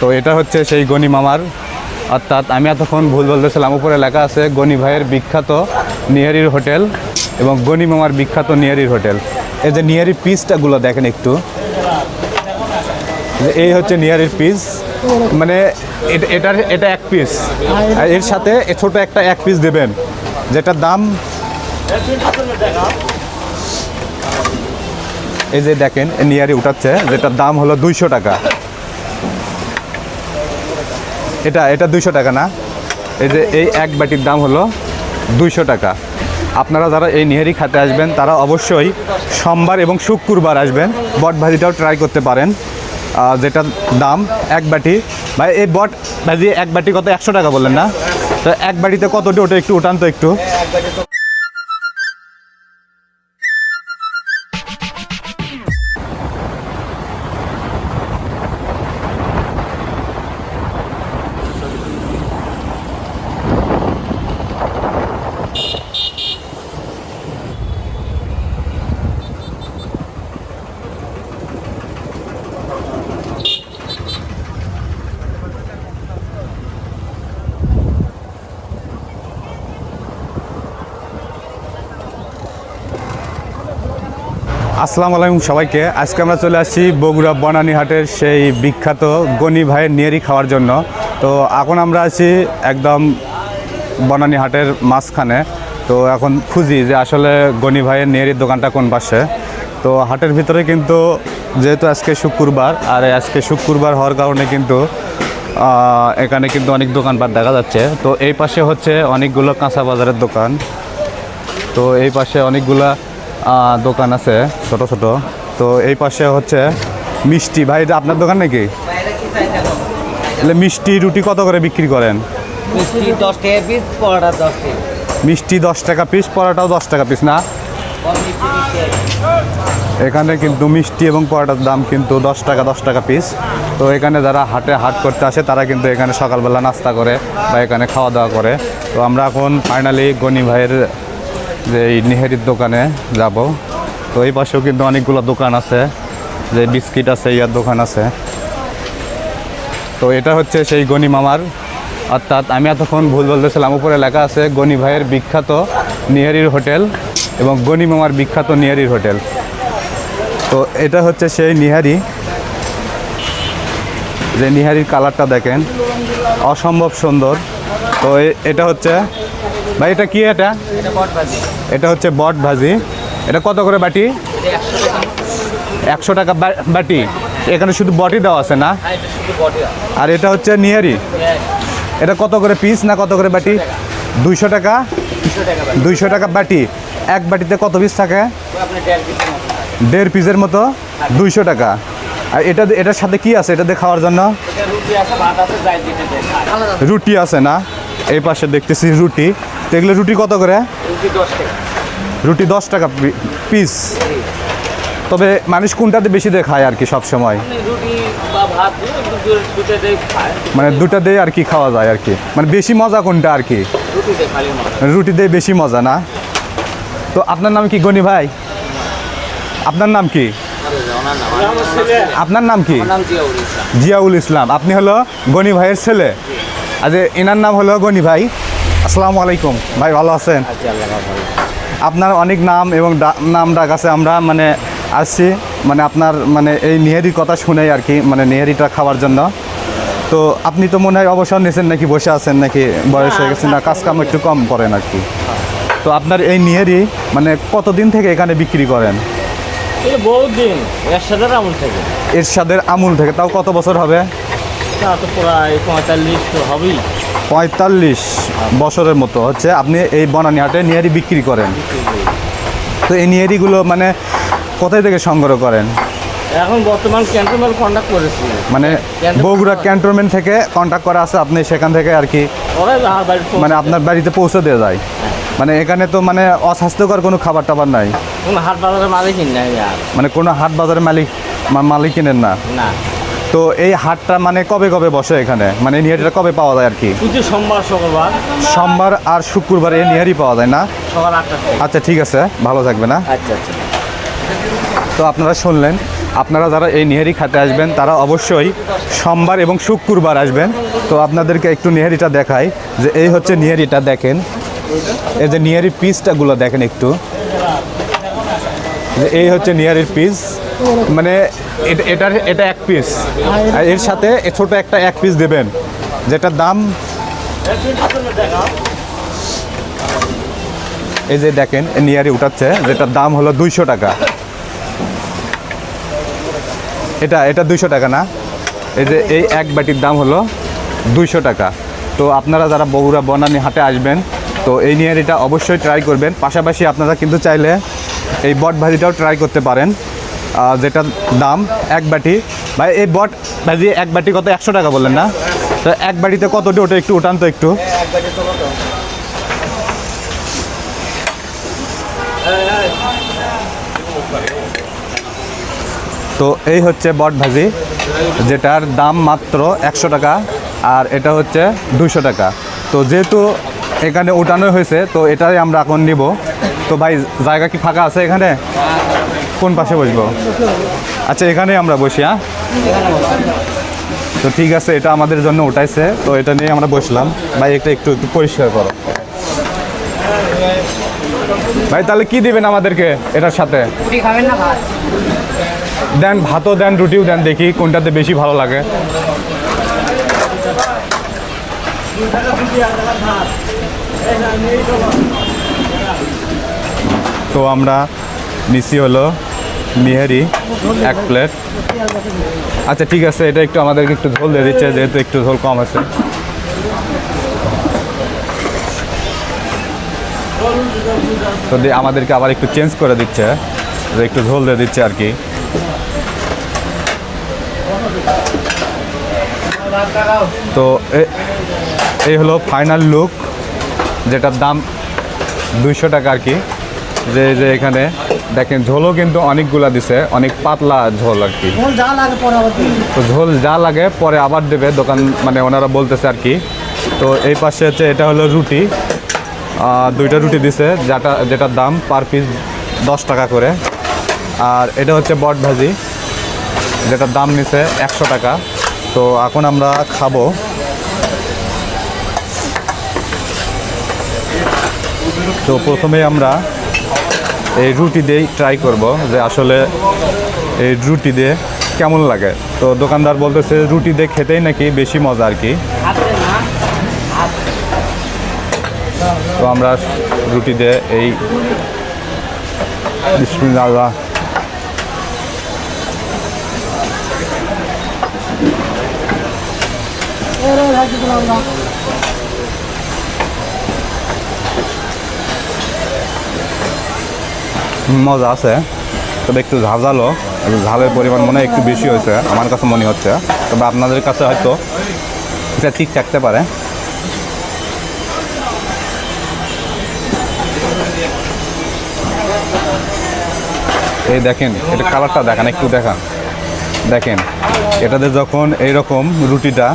তো এটা হচ্ছে সেই গনি মামার, অর্থাৎ আমি এতক্ষণ ভুল বলতেছিলাম, উপরে লেখা আছে গনি ভাইয়ের বিখ্যাত নিহারির হোটেল এবং গনি মামার বিখ্যাত নিহারির হোটেল। এই যে নিহারির পিসটাগুলো দেখেন একটু, এই হচ্ছে নিহারির পিস, মানে এটা এক পিস, আর এর সাথে ছোট একটা এক পিস দেবেন, যেটার দাম এই যে দেখেন নিহারি উঠাচ্ছে, যেটার দাম হলো 200 টাকা। এটা 200 টাকা না, এই যে এই এক বাটির দাম হলো 200 টাকা। আপনারা যারা এই নিহারি খেতে আসবেন তারা অবশ্যই সোমবার এবং শুক্রবার আসবেন, বট ভাজিটাও ট্রাই করতে পারেন, যেটার দাম এক বাটি। ভাই এই বট ভাজি এক বাটি কত, 100 টাকা বললেন না? তো এক বাটিতে কতটি ওটা একটু উঠান তো একটু। আসসালামু আলাইকুম সবাইকে। আজকে আমরা চলে আসছি বগুড়া বনানীহাটের সেই বিখ্যাত গনি ভাইয়ের নিহারি খাওয়ার জন্য। তো এখন আমরা আছি একদম বনানীহাটের মাঝখানে। তো এখন খুঁজি যে আসলে গনি ভাইয়ের নিহারির দোকানটা কোন পাশে। তো হাটের ভিতরে কিন্তু যেহেতু আজকে শুক্রবার, আর আজকে শুক্রবার হওয়ার কারণে কিন্তু এখানে কিন্তু অনেক দোকানপাট দেখা যাচ্ছে। তো এই পাশে হচ্ছে অনেকগুলো কাঁচা বাজারের দোকান, তো এই পাশে অনেকগুলা দোকান আছে ছোট ছোট। তো এই পাশে হচ্ছে মিষ্টি। ভাই এটা আপনার দোকান নাকি? তাহলে মিষ্টি রুটি কত করে বিক্রি করেন? মিষ্টি 10 টাকা পিস, পরোটা 10 টাকা। মিষ্টি 10 টাকা পিস, পরোটাও 10 টাকা পিস না? এখানে কিন্তু মিষ্টি এবং পরোটার দাম কিন্তু 10 টাকা পিস। তো এখানে যারা হাট করতে আসে তারা কিন্তু এখানে সকালবেলা নাস্তা করে বা এখানে খাওয়া দাওয়া করে। তো আমরা এখন ফাইনালি গনি ভাইয়ের যে এই নিহারির দোকানে যাব। তো এই পাশেও কিন্তু অনেকগুলো দোকান আছে, যে বিস্কিট আছে, ইয়ার দোকান আছে। তো এটা হচ্ছে সেই গনি মামার, অর্থাৎ আমি এতক্ষণ ভুল বলতেছিলাম, উপরে লেখা আছে গনি ভাইয়ের বিখ্যাত নিহারির হোটেল এবং গনি মামার বিখ্যাত নিহারির হোটেল। তো এটা হচ্ছে সেই নিহারি, যে নিহারির কালারটা দেখেন অসম্ভব সুন্দর। তো এটা হচ্ছে, ভাই এটা কি? এটা হচ্ছে বট ভাজি। এটা কত করে বাটি? 100 টাকা বাটি। এখানে শুধু বটি দেওয়া আছে না? আর এটা হচ্ছে নিহারি, এটা কত করে পিস না কত করে বাটি? 200 টাকা। 200 টাকা বাটি। এক বাটিতে কত পিস থাকে? 1.5 পিসের মতো। 200 টাকা। আর এটার সাথে কি আছে এটাতে খাওয়ার জন্য? রুটি আছে না? এই পাশে দেখতেছি রুটি। তো এগুলো রুটি কত করে? রুটি 10 টাকা পিস। তবে মানুষ কোনটাতে বেশি দিয়ে খায় আর কি সব সময়? মানে দুটা দিয়ে আর কি খাওয়া যায় আর কি, মানে বেশি মজা কোনটা আর কি? রুটি দিয়ে বেশি মজা না? তো আপনার নাম কি গনি ভাই? আপনার নাম কি? আপনার নাম কি? জিয়াউল ইসলাম। আপনি হলো গনি ভাইয়ের ছেলে? আজ এনার নাম হলো গনি ভাই। আসসালামু আলাইকুম ভাই, ভালো আছেন? আপনার অনেক নাম এবং নাম ডাক আছে, আমরা মানে আসছি মানে আপনার মানে এই নিহারির কথা শুনেই আর কি, মানে নিহারিটা খাওয়ার জন্য। তো আপনি তো মনে হয় অবসর নিয়েছেন নাকি, বসে আছেন নাকি, বয়স হয়ে গেছে না, কাজকাম একটু কম করেন আর কি? তো আপনার এই নিহারি মানে কতদিন থেকে এখানে বিক্রি করেন? বহুত দিন, এরশাদের আমল থেকে। এরশাদের আমল থেকে? তাও কত বছর হবে? তা তো প্রায় 45 তো হবেই। 45 বছরের মতো হচ্ছে আপনি এই বনানীহাটে নিহারি বিক্রি করেন। তো এই নিহারিগুলো মানে কোথায় থেকে সংগ্রহ করেন? এখন বর্তমান ক্যান্টনমেন্ট কন্ট্যাক্ট করেছি, মানে বগুড়া ক্যান্টনমেন্ট থেকে কন্ট্যাক্ট করা আছে, আপনি সেখান থেকে আর কি মানে আপনার বাড়িতে পৌঁছে দিয়ে যায়। মানে এখানে তো মানে অস্বাস্থ্যকর কোনো খাবার টাবার নাই? কোনো হাট বাজারের মালিক নাই, মানে কোনো হাট বাজারের মালিক কিনেন না? না। তো এই হাটটা মানে কবে কবে বসে এখানে, মানে নিহারিটা কবে পাওয়া যায় আর কি? সোমবার শুক্রবার। সোমবার আর শুক্রবার এই নিহারি পাওয়া যায় না? সকাল 8টা থেকে। আচ্ছা ঠিক আছে, ভালো থাকবে না? আচ্ছা আচ্ছা। তো আপনারা শুনলেন আপনারা যারা এই নেহারি খেতে আসবেন তারা অবশ্যই সোমবার এবং শুক্রবার আসবেন। তো আপনাদেরকে একটু নেহারিটা দেখাই যে এই হচ্ছে নেহারিটা, দেখেন এই যে নেহারির পিসটাগুলো দেখেন একটু, যে এই হচ্ছে নেহারির পিস, মানে এটা এক পিস, আর এর সাথে ছোট একটা এক পিস দেবেন, যেটার দাম এই যে দেখেন নিয়ারি উঠাচ্ছে, যেটার দাম হলো 200 টাকা। এটা 200 টাকা না, এই যে এই এক বাটির দাম হলো 200 টাকা। তো আপনারা যারা বগুড়া বনানী হাটে আসবেন তো এই নিয়ারিটা অবশ্যই ট্রাই করবেন। পাশাপাশি আপনারা কিন্তু চাইলে এই বট ভাজিটাও ট্রাই করতে পারেন, যেটার দাম এক বাটি। ভাই এই বট ভাজি এক বাটি কত, 100 টাকা বললেন না? তো এক বাটিতে কতটি ওটা একটু উঠান তো একটু। তো এই হচ্ছে বট ভাজি, যেটার দাম মাত্র 100 টাকা, আর এটা হচ্ছে 200 টাকা। তো যেহেতু এখানে উঠানো হয়েছে তো এটাই আমরা এখন নিব। তো ভাই জায়গা কি ফাঁকা আছে এখানে? কোন পাশে বসবো? আচ্ছা এখানেই আমরা বসি। হ্যাঁ, তো ঠিক আছে, এটা আমাদের জন্য উঠাইছে, তো এটা নিয়ে আমরা বসলাম। ভাই এটা একটু একটু পরিষ্কার করো ভাই। তাহলে কি দিবেন আমাদেরকে এটার সাথে? দেন ভাতও দেন, রুটিও দেন, দেখি কোনটাতে বেশি ভালো লাগে। তো আমরা নিচি হলো নিহারি 1 প্লেট। আচ্ছা ঠিক আছে, এটা একটু আমাদেরকে একটু ঝোল দিয়ে দিচ্ছে, যেহেতু একটু ঝোল কম আছে। তো আমাদেরকে আবার একটু চেঞ্জ করে দিচ্ছে, যে একটু ঝোল দিয়ে দিচ্ছে আর কি। তো এই হলো ফাইনাল লুক, যেটার দাম 200 টাকা আর কি। যে যে এখানে দেখেন ঝোলও কিন্তু অনেকগুলা দিছে, অনেক পাতলা ঝোল আর কি। তো ঝোল যা লাগে পরে আবার দেবে দোকান, মানে ওনারা বলতেছে আর কি। তো এই পাশে হচ্ছে এটা হলো রুটি, 2টা রুটি দিছে, যেটার দাম পার পিস 10 টাকা করে। আর এটা হচ্ছে বট ভাজি, যেটার দাম নিছে 100 টাকা। তো এখন আমরা খাবো। তো প্রথমে আমরা এই রুটি দিয়েই ট্রাই করব যে আসলে এই রুটি দিয়ে কেমন লাগে। তো দোকানদার বলতেছে রুটি দিয়ে খেতেই নাকি বেশি মজা আর কি। তো আমরা রুটি দিয়ে এই বিসমিল্লাহ, মজা আছে, তবে একটু ঝাঁঝালো, ঝালের পরিমাণ মনে হয় একটু বেশি হয়েছে আমার কাছে মনে হচ্ছে, তবে আপনাদের কাছে হয়তো এটা ঠিক থাকতে পারে। এই দেখেন এটা কালারটা দেখান, একটু দেখান, দেখেন এটাতে যখন এইরকম রুটিটা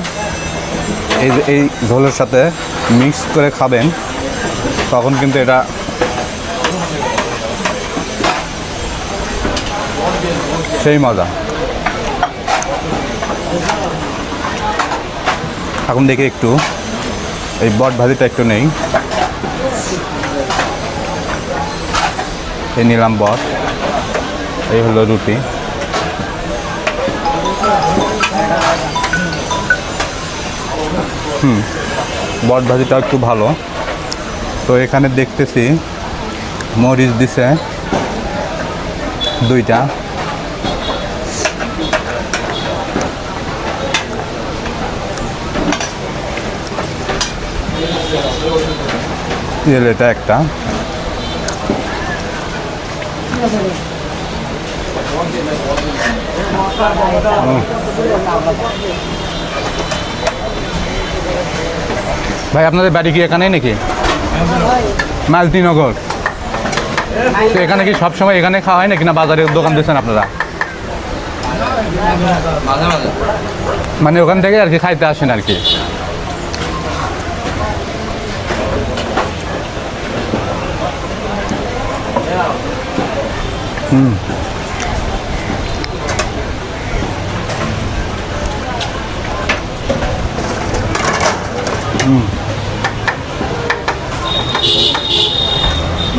এই ঝোলের সাথে মিক্স করে খাবেন তখন কিন্তু এটা সেই মজা। এখন দেখি একটু এই বট ভাজিটা একটু নেই, এই নিলাম বট, এই হলো রুটি। বট ভাজিটা একটু ভালো। তো এখানে দেখতেছি মরিচ দিছে 2টা, এটা একটা, ভাই আপনাদের বাড়ি কি এখানেই নাকি? মালতীনগর। তো এখানে কি সবসময় এখানে খাওয়া হয় নাকি, না বাজারের দোকান দিচ্ছেন আপনারা? মানে ওখান থেকে আর কি খাইতে আসেন আর কি।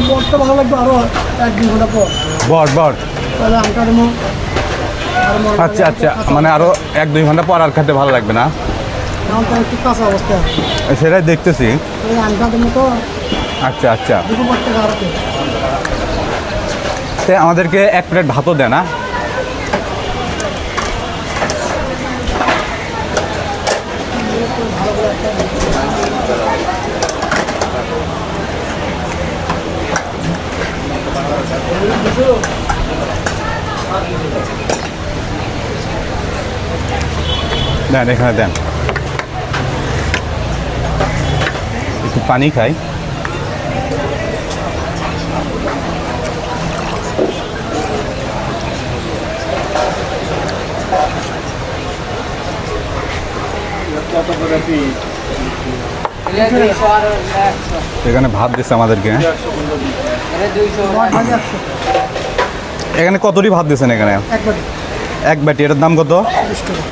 বরটা ভালো লাগবে আরো 1-2 ঘন্টা পর। বট বট তাহলে আমটা দেবো আর মনে আচ্ছা আচ্ছা, মানে আরও 1-2 ঘন্টা পর আর খেতে ভালো লাগবে না? আমটা একটু কাঁচা অবস্থা। সেটাই দেখতেছি। এই আমটা দেবো তো আচ্ছা আচ্ছা, দুটো পড়তে খারাপে। তো আমাদেরকে 1 প্লেট ভাতও দেয় না? দেন, এখানে দেন। একটু পানি খাই। এখানে ভাত দিচ্ছে আমাদেরকে। ভাজি 100 এখানে কতটি ভাত দিচ্ছেন এখানে? একবারে এক বাটি, এটার দাম কত? 20 টাকা।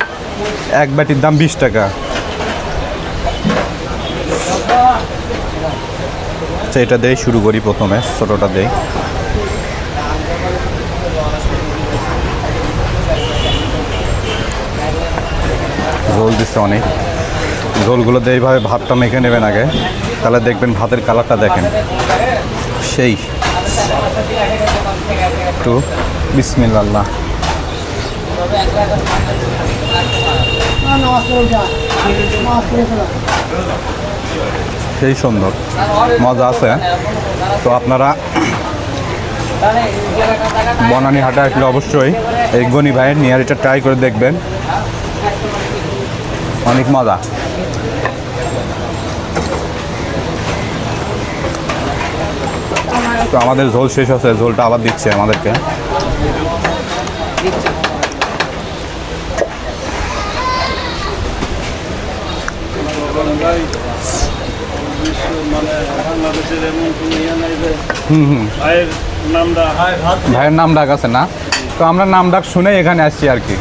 এক বাটির দাম 20 টাকা। আচ্ছা, এটা দিয়ে শুরু করি প্রথমে, ছোটোটা দেই। ঝোল দিচ্ছে অনেক। ঝোলগুলো দিয়ে এইভাবে ভাতটা মেখে নেবেন আগে, তাহলে দেখবেন ভাতের কালারটা দেখেন সেই। একটু বিসমিল্লাহ। নামাজ পড়ে যা, নামাজ পড়ে ফেলা। সেই সুন্দর, মজা আছে। তো আপনারা বনানী হাটে আসলে অবশ্যই এই গনি ভাইয়ের নিয়ারিটা ট্রাই করে দেখবেন, অনেক মজা। তো আমাদের ঝোল শেষ হচ্ছে, ঝোলটা আবার দিচ্ছে আমাদেরকে। ভাইয়ের নাম ডাক আছে না? তো আমরা নাম ডাক শুনে এখানে আসছি আর কি।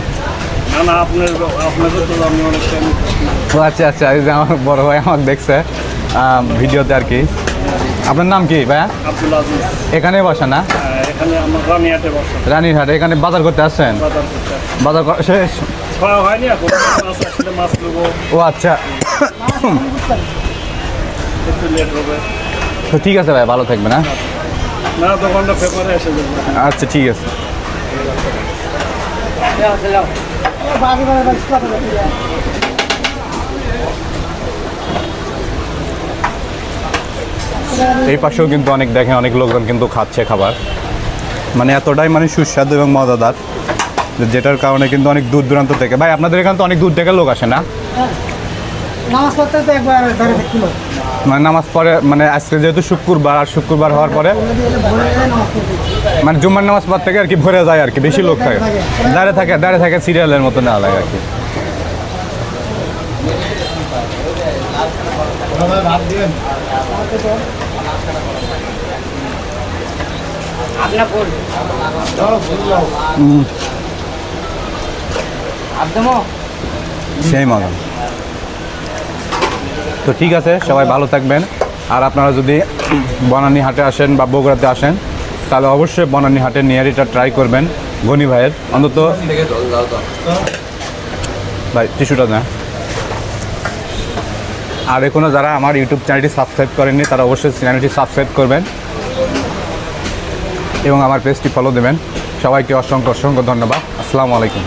ও আচ্ছা আচ্ছা, এই যে আমার বড় ভাই আমাকে দেখছে ভিডিওতে আর কি। আপনার নাম কি ভাইয়া? এখানে বসে না? রানীরহাটে। এখানে বাজার করতে আসছেন? বাজার শেষ? ও আচ্ছা, তো ঠিক আছে ভাই, ভালো থাকবে না? আচ্ছা ঠিক আছে। বাকি বারে বাকি কথা বলতে যা। এই পাশেও কিন্তু অনেক দেখেন, অনেক লোকজন কিন্তু খাচ্ছে খাবার, মানে এতটাই মানে সুস্বাদু এবং মজাদার, যেটার কারণে কিন্তু অনেক দূর দূরান্ত থেকে, ভাই আপনাদের এখানে তো অনেক দূর থেকে লোক আসে না? নামাজ পড়তে তো একবার ধরে থাকলো। মানে নামাজ পড়ে, মানে আজকে যেহেতু শুক্রবার, আর শুক্রবার হওয়ার পরে ভোরে নামাজ পড়তে। মানে জুম্মার নামাজ পর থেকে আর কি ভরে যায় আর কি, বেশি লোক থাকে, দাঁড়িয়ে থাকে সিরিয়ালের মতো নেওয়া লাগে আর কি। সেই মজা। তো ঠিক আছে, সবাই ভালো থাকবেন। আর আপনারা যদি বনানী হাটে আসেন বা বগুড়াতে আসেন, তাহলে অবশ্যই বনানী হাটের নিয়ারিটা ট্রাই করবেন গনি ভাইয়ের। অন্তত ভাই টিস্যুটা দেন। আর এখনও যারা আমার ইউটিউব চ্যানেলটি সাবস্ক্রাইব করেননি, তারা অবশ্যই চ্যানেলটি সাবস্ক্রাইব করবেন এবং আমার পেজটি ফলো দেবেন। সবাইকে অসংখ্য অসংখ্য ধন্যবাদ। আসসালামু আলাইকুম।